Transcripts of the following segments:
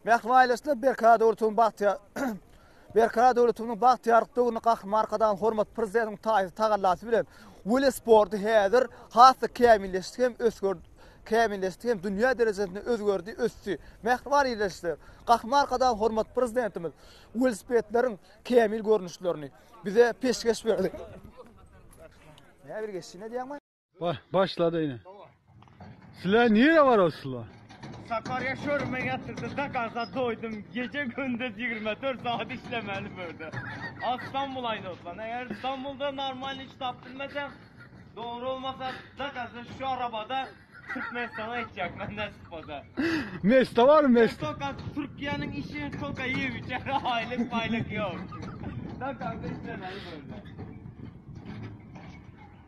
Mehmet ailesinde Berkara Döwletiniň Bahtiyar Berkara Döwletiniň Bahtiyarlygyny gaq markadan hormat prezidentiň tagallasy bilen wele sporty häzir hasy kämilleşdirip kämilleşdirip dünýä derejesinde özgördi, össü. Mehmet ailesinde gaq markadan hormat prezidentimiz velosipedleriň kämil görnüşlerini bize peşkeş berdi. Ne bir geçti ne diýäň? Başladı yine. Silah niye var o silah? Sakarya şörüme yatırdı da gaza doydum. Gece gündüz 24 saat işlemeli böyle. İstanbul aynı olsan. Eğer İstanbul'da normal hiç taptırmasam doğru olmasa da gaza şu arabada Türk Mestana içecek benden sıkmaza. Mesta var mı Mesta? Fakat Türkiye'nin işi çok iyi bir kere aylık paylık yok. Da gaza işlemeli böyle.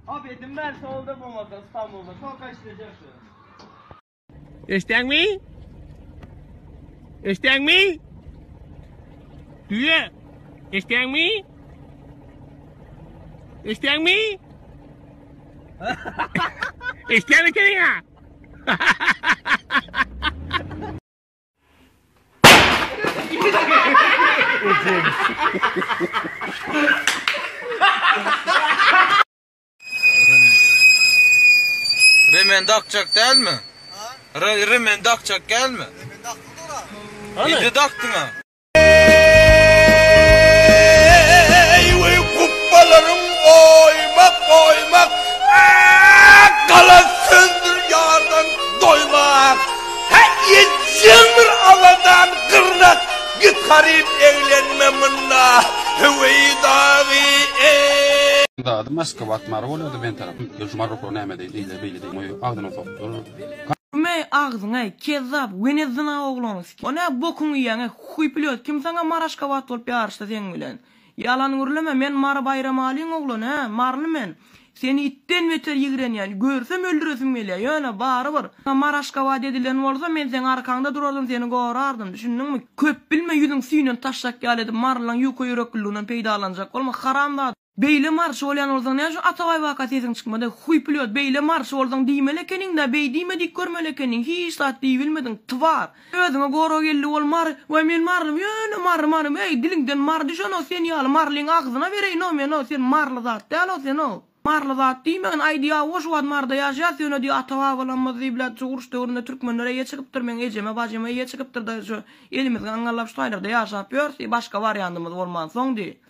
Abi edim ben solda olmasa İstanbul'da çok işleyeceksin. Understand me? Understand me? Do you understand me? Understand me? Understand me, Kenya? Remen dakçak değil mi? Remen dakçak gel mi? Remen dakdı da. İdi daktın ha. Ey kuppalarım oymak kalasındır yardan doymak. Hey cimr aladan kırnak yıkarıp evlenmemınla hüveyi dağı Da Moskva atmar bolady ben tarapym. Maroko näme diýdi, beýle diýdi. Moýu agdyny sokdur. Me ağzına kezzap Venezina oğlanız. Ona bokun ýaňa huýpilýot. Kim saňa maraşka wat bolup ýarşda sen bilen. Yalan gürleme men mar bayram alyň oğlan ha, marly men. Seni itten beter ýigren ýaly. Görsem öldüresim gelýär. Ýöne bary bir. Maraşka wat edilen bolsa men sen arkanda durardym, seni gorardım. Düşündiňmi? Köp bilme ýüzüň süýünden taşlak ýalydy. Marlaň ýuka ýöreklüğünden peýdalanjak. Bolma haramda. Beýle marş bolýan bolsaň näçe Ataway waka sesin çykmady. Huýpilýot. Beýle marş bolsaň diýmelekening de, beý diýmedik görmelekening. Hiç zat diýbilmediň. Twar. Özüňe goro geldi bol mar. We men marlym. Ýöne mar. Ey diliňden mar düşen o sen ýaly marlyň agzyna bereýin o men o sen marly zat. Däl o sen o. Marly zat diýmegin aýdýa oş wat marda ýaşaýar ýöne diýip Ataway bolan mazyblat çuguruş döwründe türkmenlere ýeçikipdir men ejeme bajyma ýeçikipdir da şu elimizde aňarlap şaýlarda ýaşap ýörsi başga wariantymyz bolman soň di.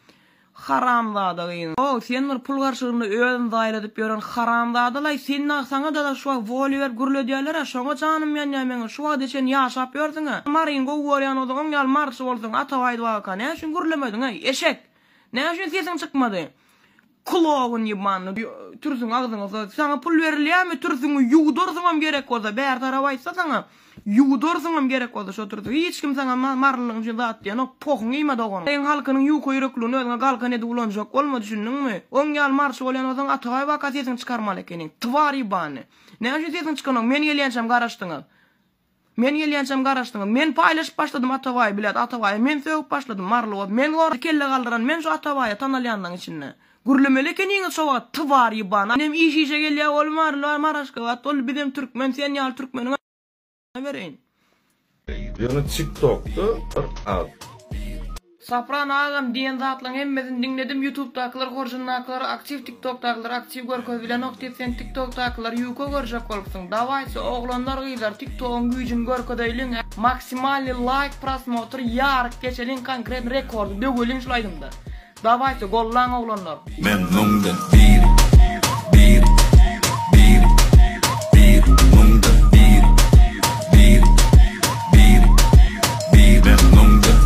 Haramzadagyň. O sen pul garşygynda özüň zaýr edip ýören haramzadalar senin saňa da şu volýer gürledýärler, şoňa janym men nämen şu wagt eşen ýaşap ýörsiň. Maryň gowurýan oduň ýal marş bolsaň Ataway waka näme şun gürlemediň ey eşek. Näme şun sesin çykmady? Kulağın yiman türsün ağzına sana pul verilýärmi türsüňi ýugdursyňam gerek bolsa bär tarap aýtsa sana ýugdursyňam gerek bolsa şo türsü hiç kim sana marlygyň üçin zat diýen o pokyň ýyma dogon sen halkynyň ýuka ýüreklüğüni özüňe galkan edip ulanjak bolma düşündiňmi oň ýal marş bolýan ozaň Ataway waka sesin çykarmaly ekeniň twar ýybany näme sesin çykanyň men gelýänçem garaşdyňyz men paýlaşyp başladym Ataway bilen Ataway men söýüp başladym marly bolup men gor kelle galdyran men şu Ataway tanalýanlaryň içinde gürlemeli keniň şowa twar ýybana nem işe gelýär bolmarlar maraşka wat ol bizim türkmen sen ýal türkmeniň bereýin. Ýöne TikTok'da al. Sapran agam diýen zatlaryň hemmesini dinledim. YouTube'dakylar, gorjundakylar, aktiv TikTok'dakylar, aktiv görköz bilen oktyp sen TikTok'dakylar ýuka görjek bolupsyň. Dawaýsy oglanlar gyzar TikTok'un güýjüni görkezeliň. Maksimalny like, prosmotr, ýark geçeliň konkret rekord döweliň şulaýdymda. Dawaýsy gollan oglanlar. Men nungdan bir nungdan bir men nungdan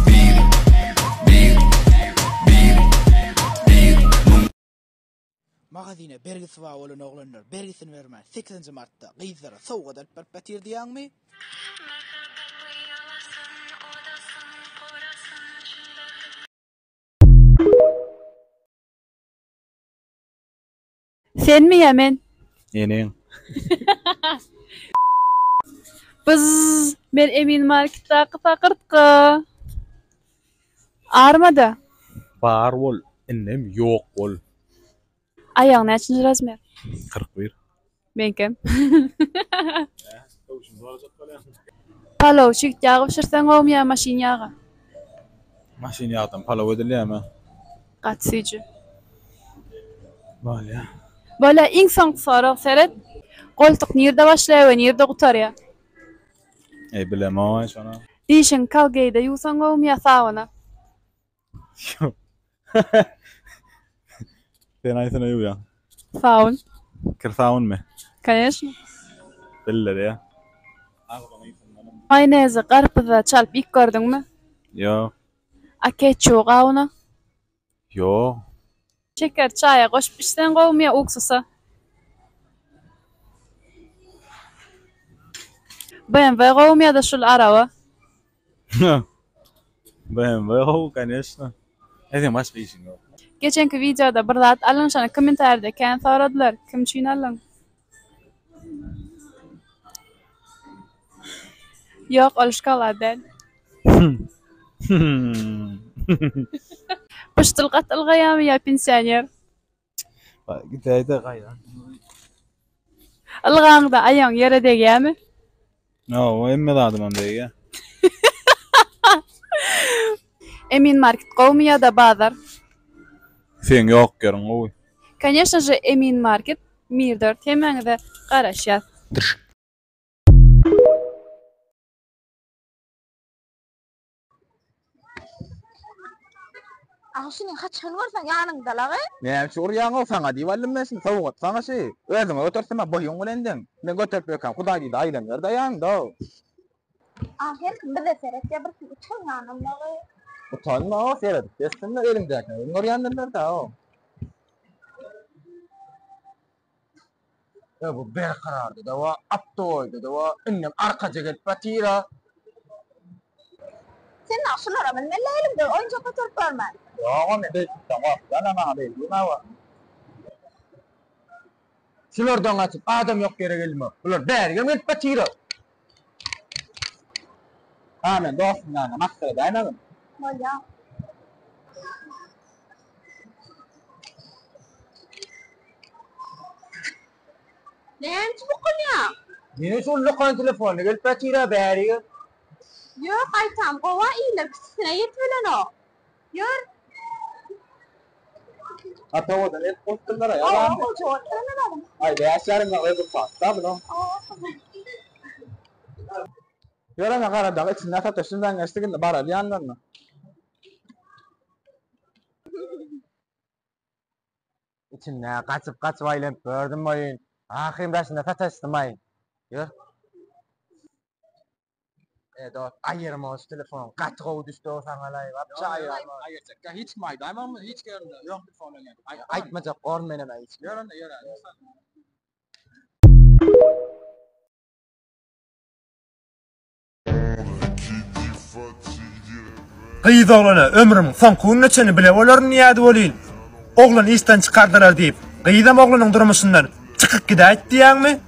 bir Magazine belgisi var olan oglanlar belgisini vermän 8-nji martda gyzlara sowga da berpetir diýäňmi? Sen mi Yemen? Eniň. Ben Emin Market'daki fakırtkı. Armada? Bar bol, ennem ýok bol. Ayağın neçinci razmer? 41. Ben kim? Palov çikt yağı pişirsen gowmya maşin yağı. Maşin yağdan palav edilýärmi? Gatsyjy. Bal ya. Böyle iň soňky sorak seret. Goltuk nirde başlaýar we nirde gutarýar? Bilem şona. Dişin kalgeyde ýusan gowmya sawana. Sen aýsyna ýuýan. Saun. Kirsaun mi? Конечно. Biller ya. Maynezi garpyza çalyp ilk gördüňmi? Yo. A ketçup gawna. Yo. Şeker çaya goşup içsen gowmya uksusa. BMW gowmya da şul araba. BMW ho конечно. Edim başga işin ýok. Geçenki videoda bir zat alınşany kommentarda kän soradylar. Kim üçin alyn? Yok, alışkalar değil. Pıştılgat ılgayamı ya pensioner. Git ayda gayda. Ilgağında ayağın yere degemi? No, emme adamam dege. Emin Market qowmy ya da bazar? Sen yok görün oy. Конечно же, Emin Market, Mirdört hemeňde garaşýar. Aşyny haçan bolsa ýanyndalar. Ne şur ýaňa saňa diýelim sowgat saňa şey. Özüňe götürsem boýuň bilendiň. Men götürip ýokam. Hudaý diýdi aýlan berdi ýanynda. Ahir kimde de seretýär bir uçan ýanyndalar. Utanma o seyret. Destinle elimdeki. Onlar yanlarlar da o. Ya bu berkarardı da o aptoydu da o innem arkaca gelip batira. Sen aşylara men elimde oyuncak götürüp bermän. Ya o ne de tamam. Yana ma değil. Buna wa. Şulardan açıp adam yok yere gelme. Ular berge gelip batira. Amen dostum yani. Maksada dayanalım. Bolýa. Näçe bu qılýar? Mene şu lokan telefonu gelip batira berge. Ýok, aýtam, gowa iýle pisine ýetmelen o. Ýör. Ata o da net postlara ya. O çoğaltana da. Ay beýaslarym da öýüp pasta bunu. Ýöre me garada içinde ata şundan geçdiginde barar ýanlarna. İçinde kaçıp aýlanıp gördüm boyun. Ahim başında fataşdymaýyn. Ýör. Dost, ayırma şu telefon. Kaçığı düştü o saňalay. Wapçay. Ayırçak. Hiç maýdam ama hiç göründe. Yok telefonu geldi. Aýtmajak gorn menen aýt. Ýörün. Gyýyz oglana ömrüm soňky neçeni bile bolar niýady bolýyn. Oglan isden çykardylar diýip, gyýdam oglanyň durmuşyndan çykyp gidäýdi diýäňmi?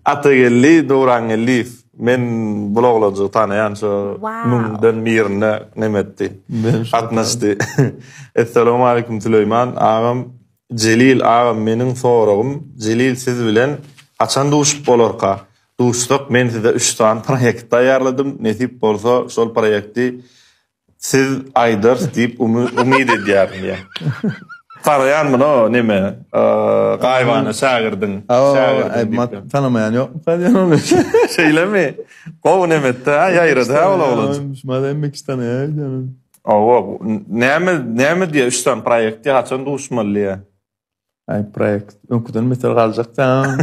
Atagelli, Doğrangelli. Men buloglagy tanaýan şo mümden birine nemetdi. Atnaşdy. Assalamu alaykum Süleyman agam. Celil agam meniň soragym. Celil siz bilen açan duşup bolarka. Duşdyk, men size 3 tane proýekt taýýarladym. Nesip bolsa şol proýekti siz aýdyr diýip umyd edýärim ýa. Tarayan mı no neme? Gayvana şagirdim. Şagirdim. Tanımayan yok. Tanıyan onu. Şeyle mi? Kovu nemette ha yayradı ha ola olacak. Şumada emmek istane ya canım. Oo, neme diye 3 tane proyekti haçan da uçmalı ya. Ay projekt. Önküden mesela kalacak tamam.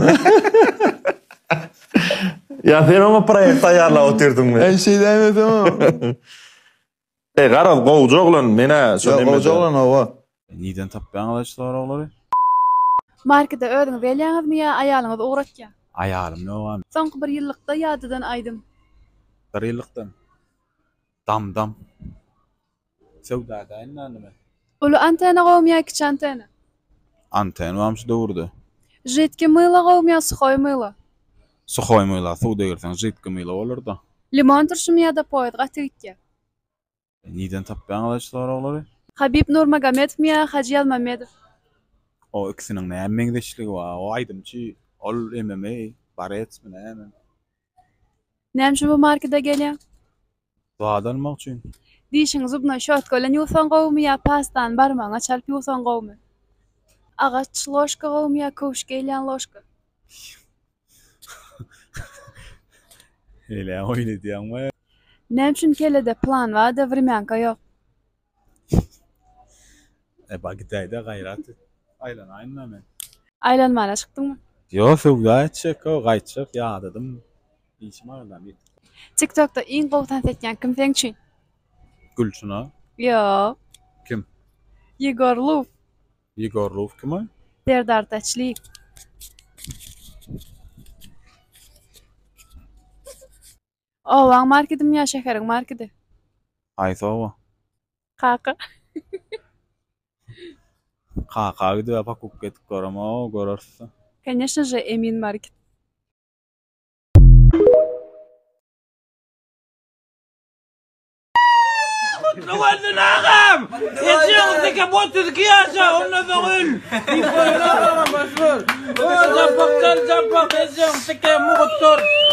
Ya sen ama proyekt ayarla oturdun mu? Ay şey demedim ama. Garal kovucu oğlan mene. Kovucu oğlan o. Niden tapýan alaçlar oglary? Markete ödüňiz belýäňizmi ýa aýalyňyz ugratýan? Aýalym ýok. Soňky bir ýyllykda ýadydan aýdym. Bir ýyllykdan. Dam. Sewdada näme? Ulu antena gowmy ýa kiçi antena? Antena wamşy dowurdy. Jetki myla gowmy ýa suhoy myla? Suhoy myla, suw degirsen jetki myla bolar da. Limon turşumu ya da poyatga tigitge. Niden tapýan alaçlar oglary? Habib Nurmagomedov mi ya Hacı Almamedov? O ikisiniň näme deşligi bar? O aýdymçy, ol MMA, barets mi näme? Näme bu markada gelýär? Zadan almak üçin. Dişiň zubna şot golan ýusan gowmy ya pastan barmaňa çalp ýusan gowmy? Agaç loşka gowmy ya kowşka gelýän loşka? Hele oýny diýäňmi? Näme üçin kelede plan wa da vremyanka ýok? Bagdaýda gaýrat. Aýlanaýyn näme? Aýlanmala çykdyňmy? Yo, sowda etjek, o gaýtjak ýadadym. Işim aýlandy. TikTokda iň gowtan setýän kim seň üçin? Gülçina. Yo. Kim? Yegor Luf. Yegor Luf kim? Serdar Taçlyk. O, waň markedim ya şäheriň markedy? Aýsa o. Kaka. Kaka gidip apakup getip görama, görersin. Конечно же, Emin market. Kutluwardın ağam! Eşeğinizdeki bu Türkiye'ye onu dağıl! İfoyla ağam başvur! Campak, eşeğinizdeki muğuttur!